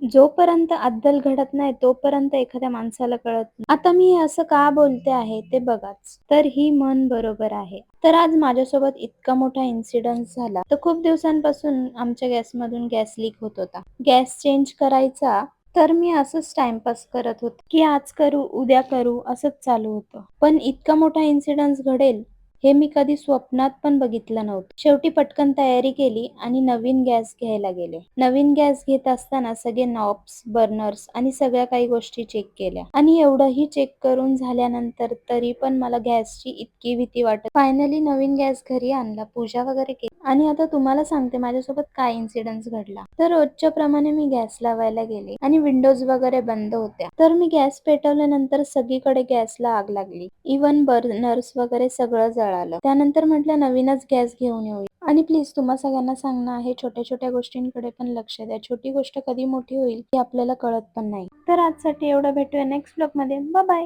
जोपर्यंत अद्दल घडत नाही तोपर्यंत एखाद्या माणसाला कळत नाही. आता मी हे असं का बोलते आहे ते बघाच. तर ही म्हण बरोबर आहे. तर आज माझ्यासोबत इतका मोठा इन्सिडेंट झाला. तर खूप दिवसांपासून आमच्या गॅसमधून गॅस लीक होत होता. गॅस चेंज करायचा तर मी असंच टाइमपास करत होते की आज करू उद्या करू असंच चालू होतं. पण इतका मोठा इन्सिडेंट घडेल हे मी कधी स्वप्नात पण बघितलं नव्हतं. शेवटी पटकन तयारी केली आणि नवीन गॅस घ्यायला गेले. नवीन गॅस घेत असताना सगळे नॉब्स, बर्नर्स आणि सगळ्या काही गोष्टी चेक केल्या आणि एवढंही चेक करून झाल्यानंतर तरी पण मला गॅसची इतकी भीती वाटत. फायनली नवीन गॅस घरी आणला, पूजा वगैरे केली आणि आता तुम्हाला सांगते माझ्यासोबत काय इन्सिडेंट घडला. तर रोजच्या प्रमाणे मी गॅस लावायला गेले आणि विंडोज वगैरे बंद होत्या. तर मी गॅस पेटवल्यानंतर सगळीकडे गॅसला आग लागली. इव्हन बर्नर्स वगैरे सगळं जळालं. त्यानंतर म्हटलं नवीनच गॅस घेऊन येऊया. आणि प्लीज तुम्हा सगळ्यांना सांगणं आहे छोट्या छोट्या गोष्टींकडे पण लक्ष द्या. छोटी गोष्ट कधी मोठी होईल हे आपल्याला कळत पण नाही. तर आजसाठी एवढं, भेटूया नेक्स्ट ब्लॉग मध्ये. Bye bye.